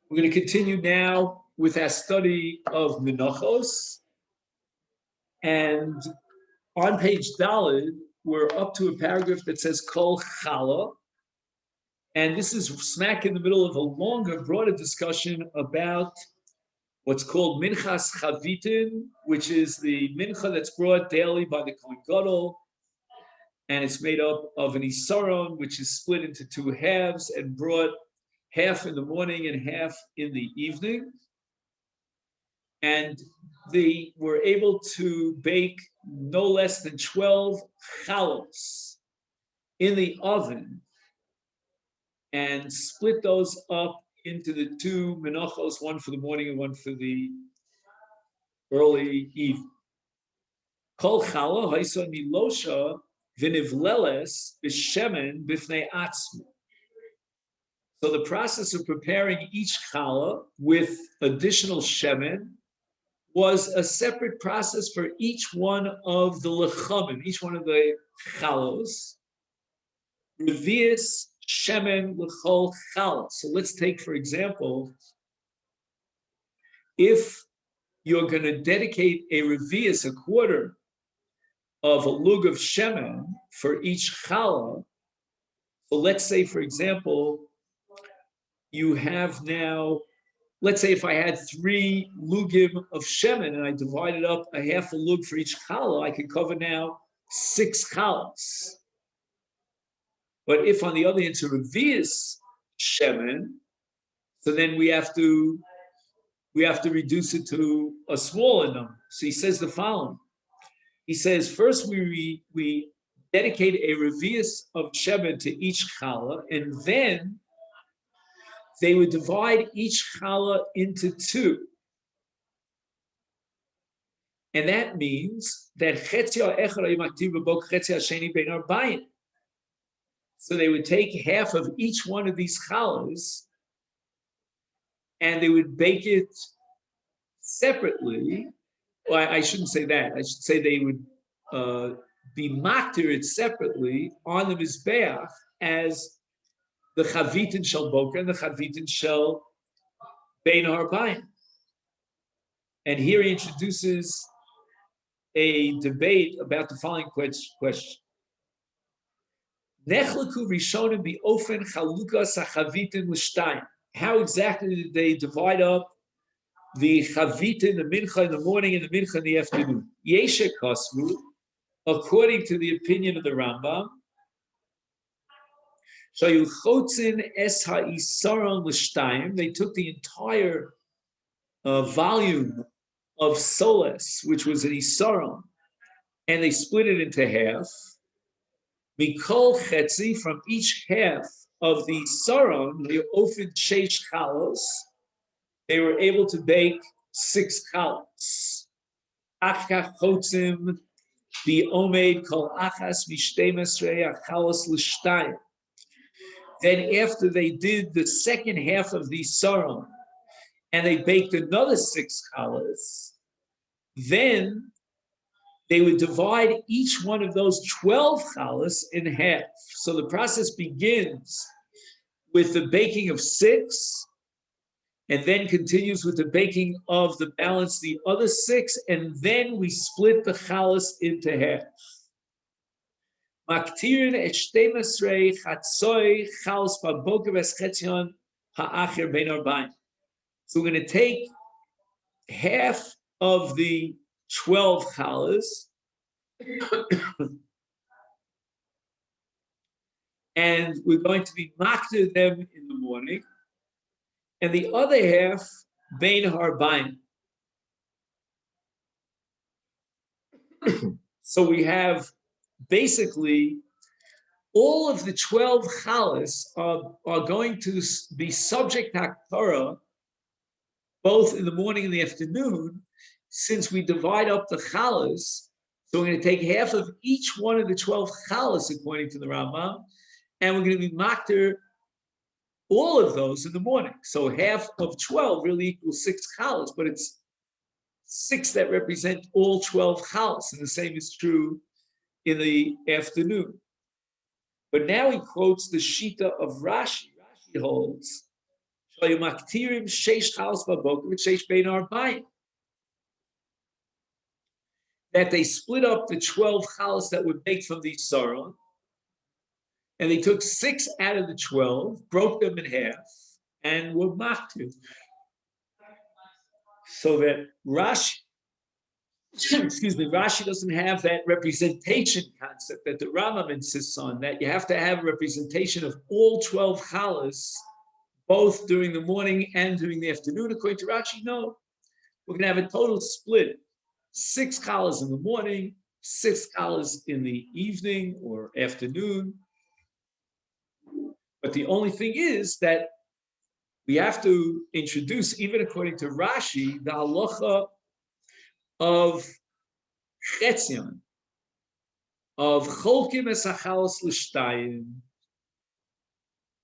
We're going to continue now with our study of Menachos. And on page Daled, we're up to a paragraph that says Kol Chala. And this is smack in the middle of a longer, broader discussion about what's called Minchas Chavitin, which is the mincha that's brought daily by the Kohen Gadol. And it's made up of an isaron, which is split into two halves and brought half in the morning and half in the evening. And they were able to bake no less than 12 chalos in the oven and split those up into the two menachos, one for the morning and one for the early evening. Kol chala haisa milosha v'nivleles b'shemen b'fnei atzmo. So the process of preparing each challah with additional shemen was a separate process for each one of the lechamim, each one of the chalos. Revius shemen l'chol challah. So let's take, for example, if you're going to dedicate a revius, a quarter of a lug of shemen for each challah. So let's say, for example, you have now, let's say if I had 3 lugim of shemen and I divided up a half a lug for each challah, I could cover now 6 challahs. But if on the other hand it's a revius shemen, so then we have to reduce it to a smaller number. So he says the following. He says, first we dedicate a revius of shemen to each challah, and then they would divide each challah into 2. And that means that so they would take half of each one of these challahs and they would bake it separately. Well, I shouldn't say that. I should say they would be maktir it separately on the mizbeach as the chavitin shel boker and the chavitin shel bein harbayim. And here he introduces a debate about the following question. Nechlaku rishonim bi ofen chalukas hachavitin l'shtayim. How exactly did they divide up the chavitin, the mincha in the morning and the mincha in the afternoon? Yeshe kasvu, according to the opinion of the Rambam, they took the entire volume of soles, which was an isaron, and they split it into half. Mikol chetzi, from each half of the isaron, the ofid sheish chalos, they were able to bake 6 chalos. Achkach chotzim the omed kol achas mishtei mesrei chalos l'shtayim. Then after they did the second half of the saron and they baked another 6 challahs, then they would divide each one of those 12 challahs in half. So the process begins with the baking of 6 and then continues with the baking of the balance, the other 6, and then we split the challahs into half. So we're going to take half of the 12 challahs and we're going to be makter them in the morning, and the other half bein harbayim. So we have basically all of the 12 challahs are going to be subject to hakparah both in the morning and the afternoon, since we divide up the challahs. So we're going to take half of each one of the 12 challahs according to the Rambam, and we're going to be makter all of those in the morning. So half of 12 really equals 6 challahs, but it's 6 that represent all 12 challahs, and the same is true in the afternoon. But now he quotes the shita of Rashi. Rashi holds That they split up the 12 chalas that would make from the Isaron, and they took 6 out of the 12, broke them in half, and were maktiv. So that Rashi, Rashi doesn't have that representation concept that the Rambam insists on, that you have to have a representation of all 12 chalas, both during the morning and during the afternoon. According to Rashi, no. We're going to have a total split. 6 chalas in the morning, 6 chalas in the evening or afternoon. But the only thing is that we have to introduce, even according to Rashi, the halacha of chetzion, of cholkim es hachalas l'shtayim,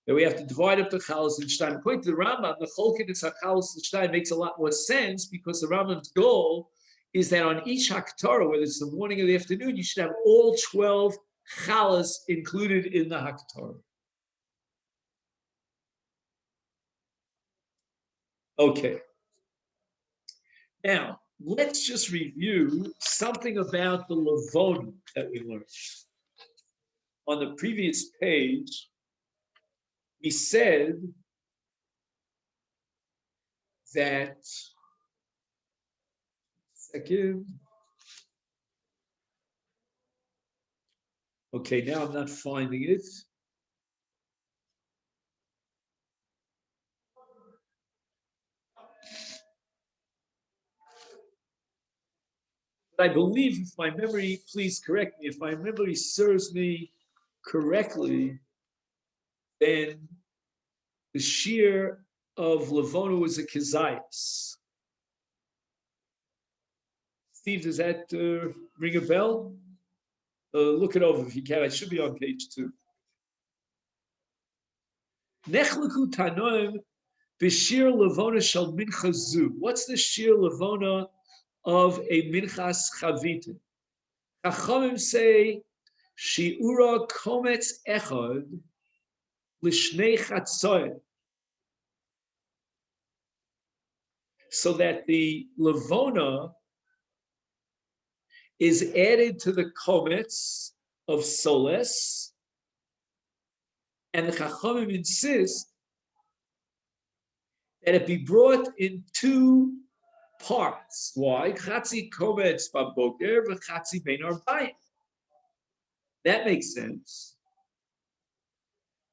that we have to divide up the chalas l'shtayim. According to the Rambam, the cholkim es hachalas l'shtayim makes a lot more sense, because the Rambam's goal is that on each haktorah, whether it's the morning or the afternoon, you should have all 12 chalas included in the haktorah. Okay. Now, let's just review something about the Levona that we learned. On the previous page, we said that, second. Okay, now I'm not finding it. But I believe, if my memory, please correct me, if my memory serves me correctly, then the shear of Levona was a kezayis. Steve, does that ring a bell? Look it over if you can. It should be on page 2. Nechleku tanoim b'shir levona shel mincha zu. What's the shir levona of a minchas chavita? Chachamim say shiura kometz echad l'shnei chatzoyim, so that the levona is added to the kometz of soles, and the Chachamim insist that it be brought in 2 parts. Why? Chatzi kometz baboker v'chatzi bein arbayim. That makes sense.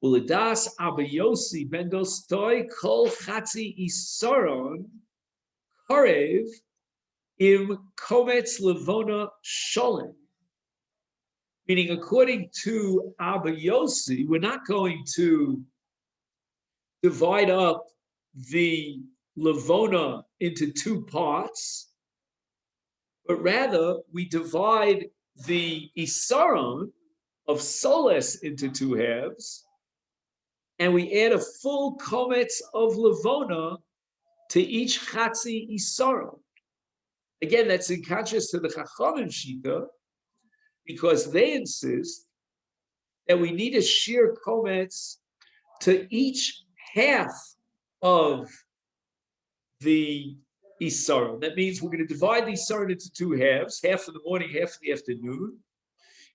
Uledas Abba Yossi ben Dostoi kol chatzi isaron karev im kometz levona sholem. Meaning, according to Abba Yossi, we're not going to divide up the levona into 2 parts, but rather we divide the isaron of soles into 2 halves, and we add a full kometz of levona to each chatzi isaron. Again, that's in contrast to the Chachamim Shita, because they insist that we need a sheer kometz to each half of the isaron. That means we're going to divide the isaron into 2 halves, half in the morning, half in the afternoon,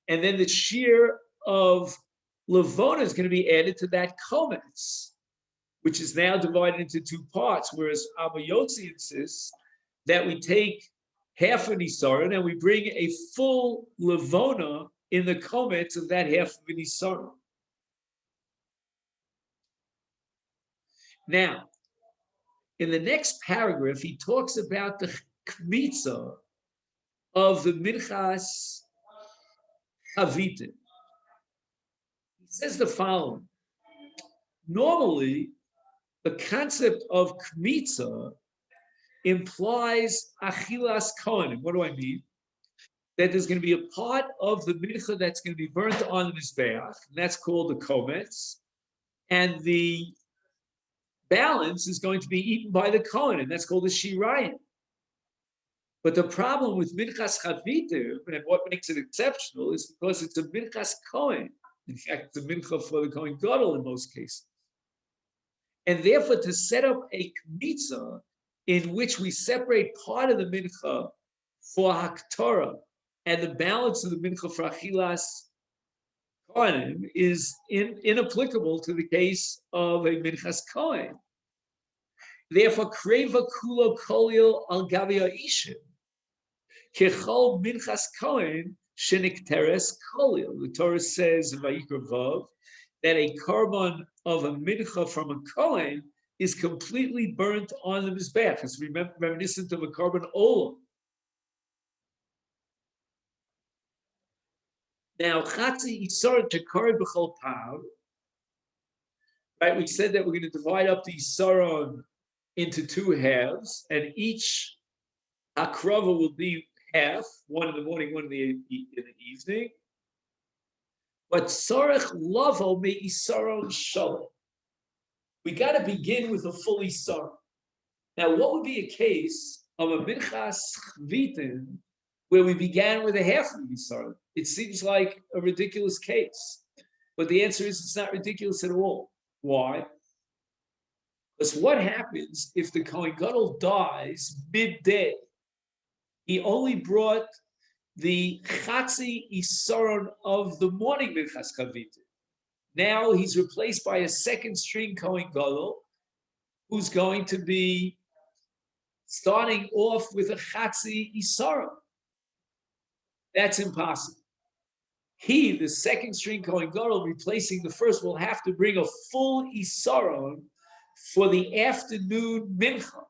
and then the sheer of levona is going to be added to that kometz, which is now divided into 2 parts, whereas Abba Yossi insists that we take half an isaron and we bring a full levona in the kometz of that half of an isaron. Now, in the next paragraph, he talks about the kmitza of the minchas chavitin. He says the following: normally, the concept of kmitza implies achilas kohanim. What do I mean? That there's going to be a part of the mincha that's going to be burnt on the mizbeach, and that's called the kometz, and the balance is going to be eaten by the kohen, and that's called the shirayim. But the problem with minchas chavitim, and what makes it exceptional, is because it's a minchas kohen. In fact, it's a mincha for the kohen gadol in most cases. And therefore, to set up a kmitza in which we separate part of the mincha for haktorah and the balance of the mincha for achilas kohanim is inapplicable to the case of a minchas kohen. Therefore, kreva kulo kolil al gavia ishim kechol minchas kohen shenikteres kolil. The Torah says in Vayikra Vav that a korban of a mincha from a kohen is completely burnt on the mizbech. It's reminiscent of a korban olam. Now, chatzi isar tekar b'chol pav. Right, we said that we're going to divide up the isaron into two halves, and each akrava will be half, one in the morning, one in the evening. But sarech lavo me isaron shalom. We got to begin with a full isaron. Now, what would be a case of a minchas chvitin where we began with a half of the isaron? It seems like a ridiculous case, but the answer is it's not ridiculous at all. Why? Because what happens if the Kohen Gadol dies midday? He only brought the Chatzi Isaron of the morning Minchas Chavitin. Now he's replaced by a second string Kohen Gadol who's going to be starting off with a Chatzi Isaron. That's impossible. He, the second string Kohen Gadol, replacing the first, will have to bring a full Isaron for the afternoon mincha,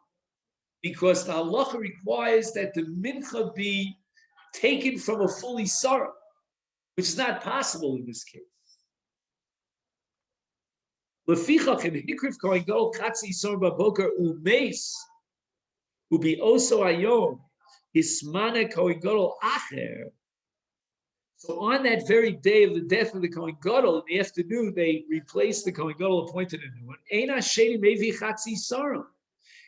because the halacha requires that the mincha be taken from a full isaron, which is not possible in this case. Lefichach in Hikriv Kohen Gadol Chatzi Isaron Baboker Umeis Ubi Oso Ayom Hismane Kohen Gadol Acher. So on that very day of the death of the Kohen Gadol, in the afternoon, they replaced the Kohen Gadol, appointed a new one.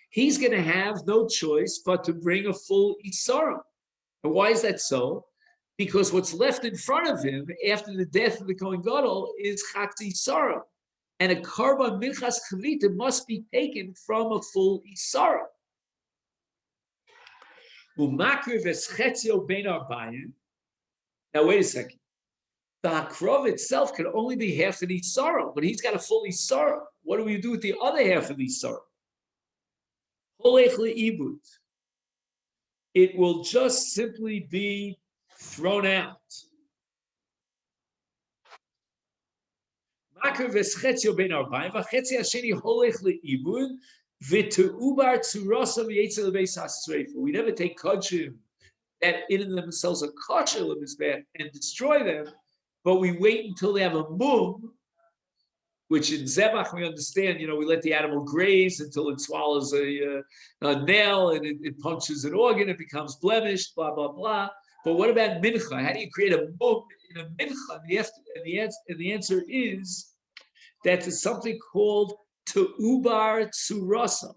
He's going to have no choice but to bring a full Isaron. And why is that so? Because what's left in front of him after the death of the Kohen Gadol is Chatzi Isaron. And a Karban Minchas Chavita must be taken from a full Isaron. Umakriv eschetzio ben arbayin. Now, wait a second. The hakrov itself can only be half an isaron, but he's got a full isaron. What do we do with the other half of the isaron? Holech le'ibud. It will just simply be thrown out. Makar v'schetzio ben arbaim, v'chetzi hasheni holech le'ibud, v'te'ubar tzurasa v'yetzel le'beis ha'sreifa. We never take kodshim that in themselves are kosher lemizbech and destroy them, but we wait until they have a mum, which in zebach we understand. We let the animal graze until it swallows a nail and it punctures an organ, it becomes blemished, blah blah blah. But what about mincha? How do you create a mum in a mincha? And the answer is that there's something called te'ubar tzurasa,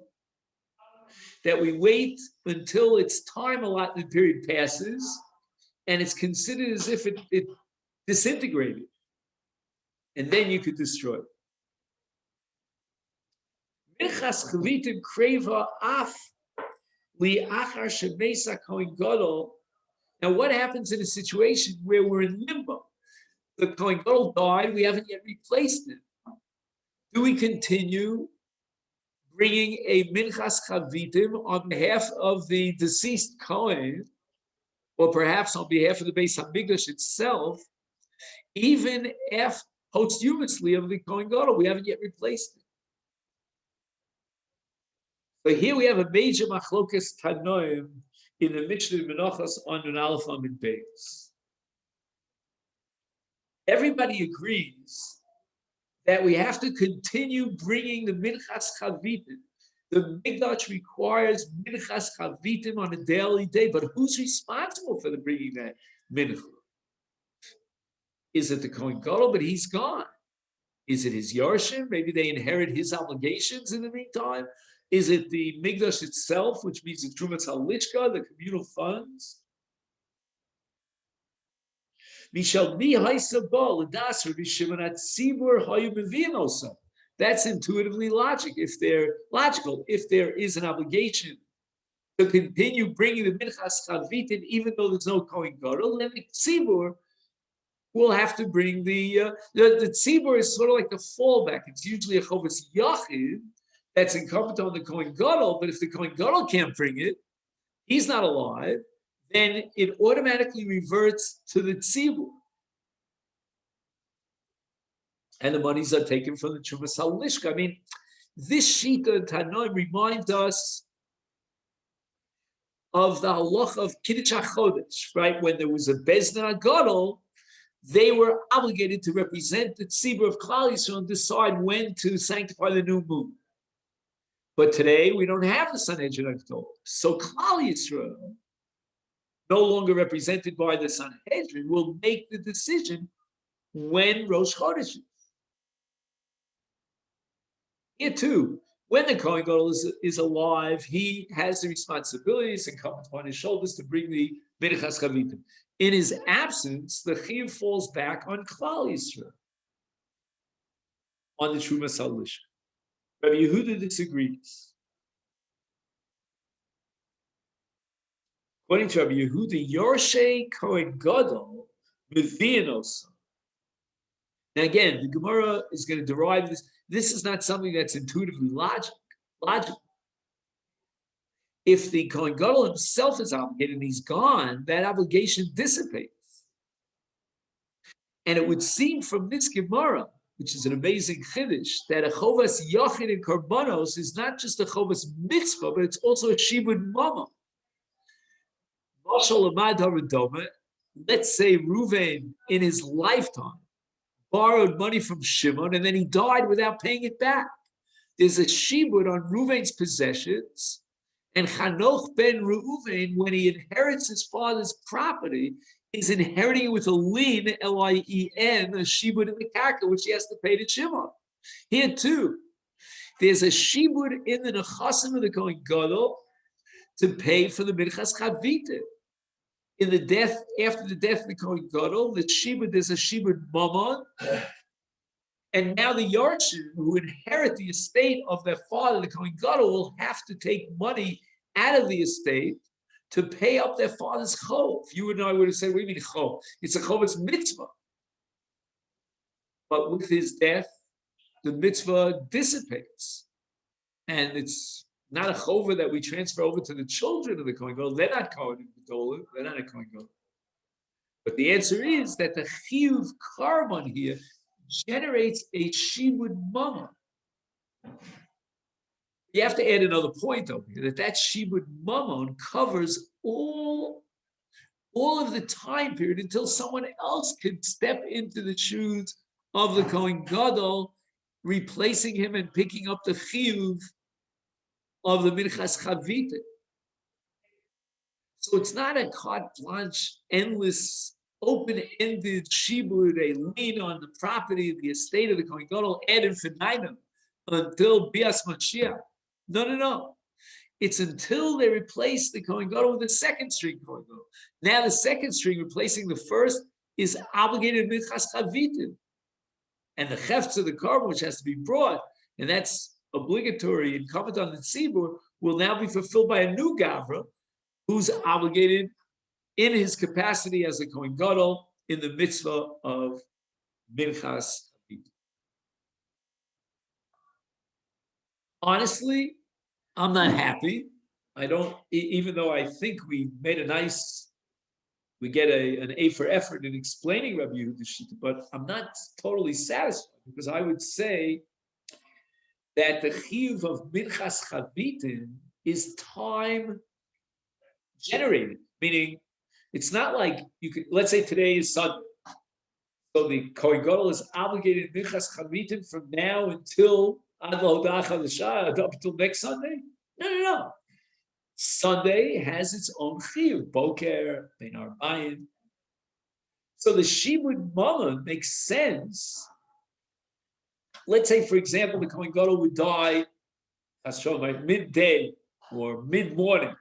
that we wait until its time allotment period passes, and it's considered as if it disintegrated, and then you could destroy it. Minchas chavitim kreva af li'achar shemesa Kohen Gadol. Now, what happens in a situation where we're in limbo? The Kohen Gadol died, we haven't yet replaced it. Do we continue bringing a minchas chavitim on behalf of the deceased Kohen, or perhaps on behalf of the Beis Hamikdash itself, even if posthumously of the Kohen Gadol? We haven't yet replaced it. So here we have a major machlokas tanoim in the Mishnah Menachos on Nun Aleph Amid Beis. Everybody agrees that we have to continue bringing the minchas chavitim. The Mikdash requires minchas chavitim on a daily day, but who's responsible for the bringing that mincha? Is it the Kohen Gadol? But he's gone. Is it his Yarshim? Maybe they inherit his obligations in the meantime. Is it the Mikdash itself, which means the Trumas HaLishka, the communal funds? That's intuitively logical. If there is an obligation to continue bringing the minchas chavitin, even though there's no kohen gadol, then the tzibur will have to bring the tzibur is sort of like a fallback. It's usually a chovas yachid that's incumbent on the kohen gadol, but if the kohen gadol can't bring it, he's not alive, then it automatically reverts to the tzibur. And the monies are taken from the Trumas HaLishka. I mean, this Shita Tanoim reminds us of the halacha of Kiddush HaChodesh, right? When there was a Bezna Gadol, they were obligated to represent the tzibur of Klal Yisrael and decide when to sanctify the new moon. But today, we don't have the Sanhedrin Gadol. So Klal Yisrael, no longer represented by the Sanhedrin, will make the decision when Rosh Chodesh is. Here too, when the Kohen Gadol is alive, he has the responsibilities incumbent upon his shoulders to bring the Minchas Chavitim. In his absence, the Chiyuv falls back on Klal Yisrael, on the Trumas HaLishka. Rabbi Yehuda disagrees. According to Rabbi Yehuda, Yorshe Kohen Gadol Mevinos. Now again, the Gemara is going to derive this. This is not something that's intuitively logical. If the Kohen Gadol himself is obligated and he's gone, that obligation dissipates. And it would seem from this Gemara, which is an amazing chiddush, that a chovas yachid in korbanos is not just a chovas mitzvah, but it's also a shibud mama. Let's say Reuven in his lifetime borrowed money from Shimon, and then he died without paying it back. There's a shibud on Reuven's possessions, and Chanoch ben Reuven, when he inherits his father's property, is inheriting it with a lien, L-I-E-N, a shibud in the karka, which he has to pay to Shimon. Here too, there's a shibud in the nechasim of the Kohen Gadol to pay for the minchas chavita. In the death, after the death of the Kohen Gadol, the shibud, there's a shibud mamon, and now the Yarshim, who inherit the estate of their father, the Kohen Gadol, will have to take money out of the estate to pay up their father's chov. You and I would have said, what do you mean chov? It's a chov's mitzvah. But with his death, the mitzvah dissipates. And it's not a chova that we transfer over to the children of the Kohen Gadol. They're not Kohen Gadol. They're not a Kohen Gadol. But the answer is that the chiyuv karban here generates a shibud mama. You have to add another point over here, that shibud mamon covers all of the time period until someone else could step into the shoes of the Kohen Gadol, replacing him and picking up the chiyuv of the minchas chavita. So it's not a carte blanche, endless, open-ended shibud, a lien on the property, the estate of the Kohen Gadol, ad infinitum, until Bias Mashiach. No. It's until they replace the Kohen Gadol with the second string Kohen Gadol. Now the second string replacing the first is obligated minchas chavitim. And the chefts of the carbon, which has to be brought, and that's obligatory incumbent on the tzibur, will now be fulfilled by a new gavra who's obligated in his capacity as a Kohen Gadol in the mitzvah of minchas chavitim. Honestly, I'm not happy. I don't, even though I think we made we get an A for effort in explaining Rabbi Yehuda Shita, but I'm not totally satisfied because I would say that the chiyuv of minchas chavitim is time generated, meaning it's not like you could, let's say today is Sunday. So the Kohen Gadol is obligated minchas chavitim from now until up until next Sunday? No. Sunday has its own chiyuv, boker, ben arbayim. So the shibud mamon makes sense. Let's say, for example, the Kohen Gadol would die, midday or mid-morning.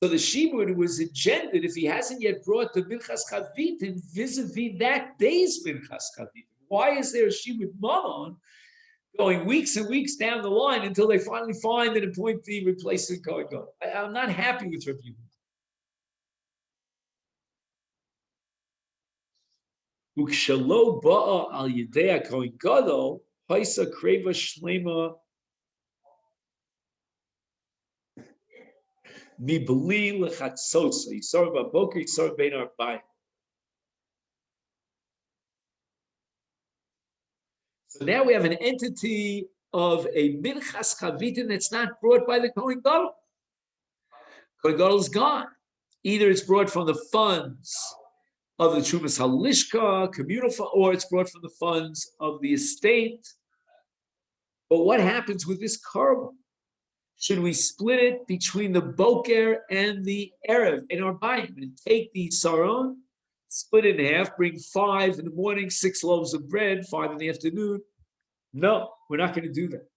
So the shibud was engendered if he hasn't yet brought the minchas chavitim vis-a-vis that day's minchas chavitim. Why is there a shibud mamon? going weeks and weeks down the line until they finally find an appointee replacing Kohen Gadol. I'm not happy with Rabbi Yehuda. Ukshalo ba'a al yedei Kohen Gadol, haisa kreva shlema mibli lechatzosa. Yisar b'boker, yisar bein arbayim. So now we have an entity of a minchas chavitin that's not brought by the Kohen Gadol. Kohen Gadol is gone. Either it's brought from the funds of the Trumas Halishka, communal fund, or it's brought from the funds of the estate. But what happens with this carbon? Should we split it between the Boker and the Erev in our buying and take the Saron, split it in half, bring 5 in the morning, 6 loaves of bread, 5 in the afternoon? No, we're not going to do that.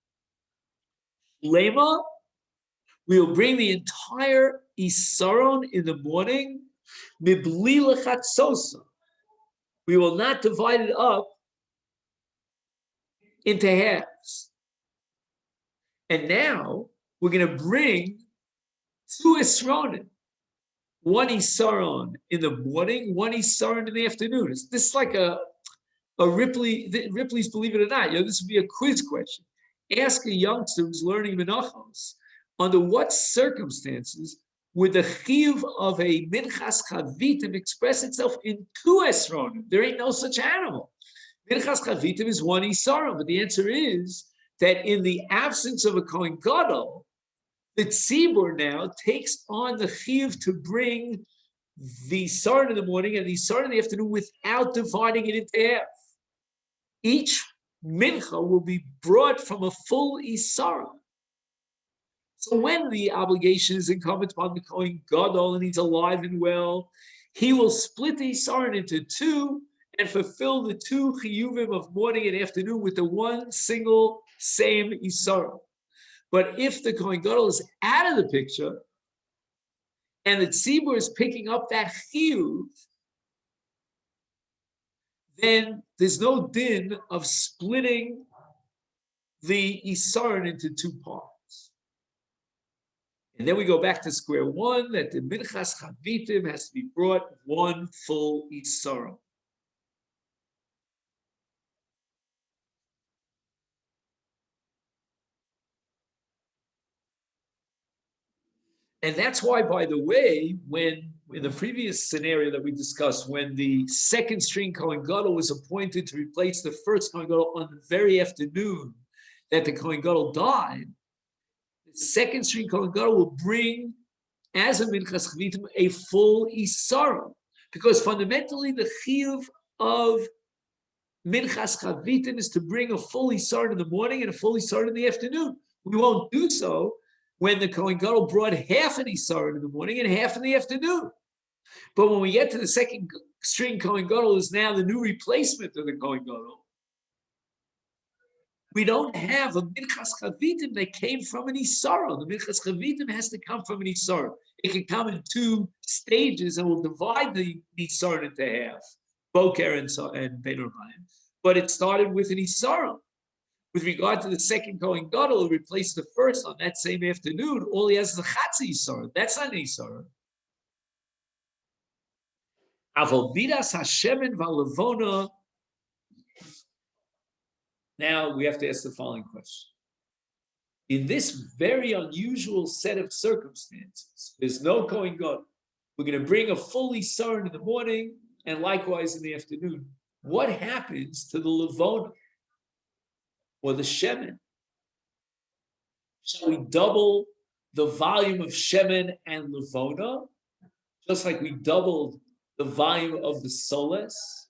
Lema, we will bring the entire Isaron in the morning, mibli lechatzosa. We will not divide it up into halves. And now we're going to bring 2 Isronim, 1 Isaron in the morning, 1 Isaron in the afternoon. This is like a Ripley's Believe It or Not. This would be a quiz question. Ask a youngster who's learning Menachos, under what circumstances would the chiyuv of a minchas chavitim express itself in 2 esronim? There ain't no such animal. Minchas chavitim is 1 isaron, but the answer is that in the absence of a Kohen Gadol, the tzibur now takes on the chiyuv to bring the isaron in the morning and the isaron in the afternoon without dividing it into half. Each mincha will be brought from a full isaron. So when the obligation is incumbent upon the Kohen Gadol and he's alive and well, he will split the Isaron into 2 and fulfill the 2 chiyuvim of morning and afternoon with the 1 single same Isaron. But if the Kohen Gadol is out of the picture and the tzibur is picking up that chiyuv, then there's no din of splitting the Isaron into 2 parts. And then we go back to square one, that the minchas chavitim has to be brought 1 full isaron. And that's why, by the way, when in the previous scenario that we discussed, when the second string Kohen Gadol was appointed to replace the first Kohen Gadol on the very afternoon that the Kohen Gadol died, second string Kohen Gadol will bring, as a minchas chavitim, a full isaron, because fundamentally the chiyuv of minchas chavitim is to bring a full isaron in the morning and a full isaron in the afternoon. We won't do so when the Kohen Gadol brought half an isaron in the morning and half in the afternoon. But when we get to the second string Kohen Gadol, is now the new replacement of the Kohen Gadol. We don't have a minchas chavitim that came from an isaron. The minchas chavitim has to come from an isaron. It can come in 2 stages, and we'll divide the isaron into half, boker and bein arbayim. But it started with an isaron. With regard to the second Kohen Gadol, who replaced the first on that same afternoon, all he has is a chatzi isaron. That's not an isaron. Aval vidas hashemen v'alevona. Now we have to ask the following question. In this very unusual set of circumstances, there's no Kohen Gadol. We're going to bring a full isaron in the morning and likewise in the afternoon. What happens to the levona or the shemen? Shall we double the volume of shemen and levona, just like we doubled the volume of the soles?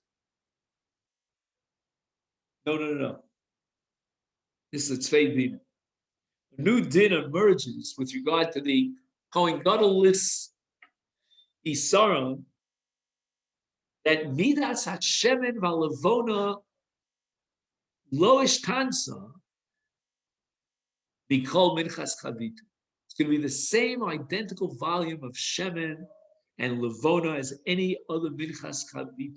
No. This is a tzvei din. A new din emerges with regard to the Kohen Gadol-less isaron, that midas hashemen v'alevona lo ishtansa b'kol minchas chavitim. It's going to be the same identical volume of shemen and levona as any other minchas chavitim.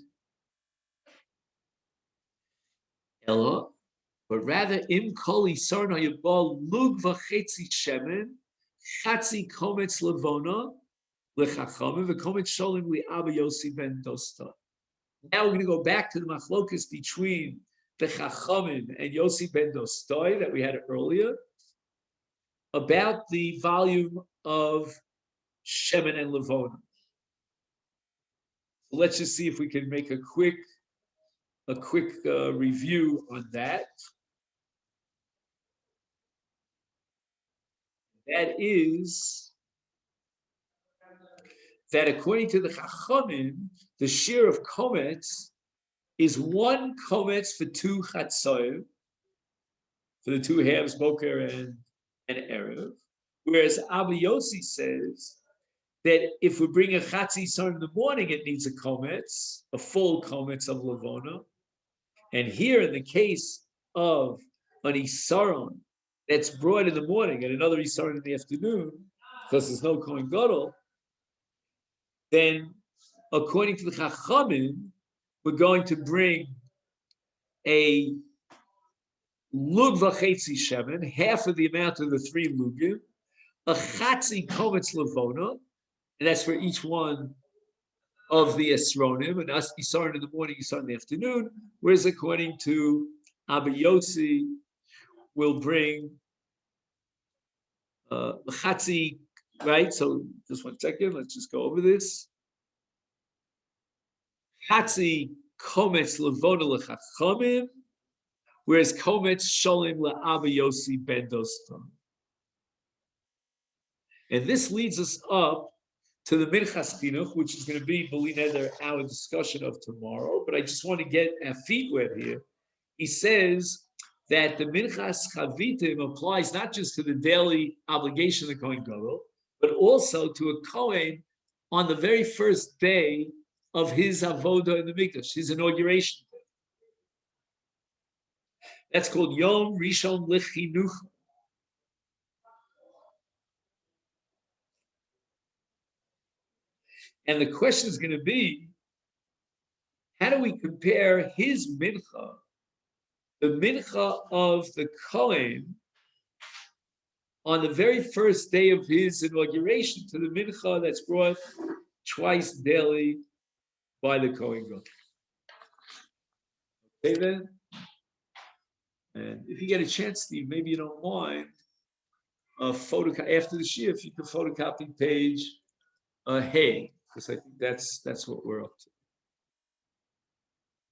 Ella, but rather im koli sarna yabal lug v'chetzi shemen chatzi kometz levona lechachamim v'kometz sholim li Abba Yossi ben Dosta. Now we're going to go back to the machlokus between the Chachamim and Yossi ben Dostoi that we had earlier about the volume of Shemen and Levona. So let's just see if we can make a quick review on that. That is that according to the Chachamim, the share of komets is one komets for two chatzoyim, for the two halves, boker and erev. Whereas Abba Yossi says that if we bring a chatzi son in the morning, it needs a komets, a full komets of levona. And here, in the case of an isaron that's brought in the morning and another isaron in the afternoon, because there's no kohen gadol, then according to the Chachamim, we're going to bring a lug v'chetzi shemen, half of the amount of the three lugim, a chatzi kometz levona, and that's for each one of the esronim, and us isaron in the morning, isaron in the afternoon. Whereas according to Abba Yossi, we'll bring chatzi, right? So just 1 second, let's just go over this. Chatzi kometz levona lechachamim, whereas kometz sholim le'Abba Yossi ben Doston. And this leads us up to the Minchas Chinuch, which is going to be, B'li Neder, our discussion of tomorrow. But I just want to get our feet wet here. He says that the Minchas Chavitim applies not just to the daily obligation of the Kohen Gadol, but also to a Kohen on the very first day of his avoda in the Mikdash, his inauguration day. That's called Yom Rishon L'Chinuch. And the question is going to be, how do we compare his mincha, the mincha of the Kohen, on the very first day of his inauguration, to the mincha that's brought twice daily by the Kohen Gadol? Okay then? And if you get a chance, Steve, maybe you don't mind, after the shiur, if you can photocopy page hey, because I think that's what we're up to.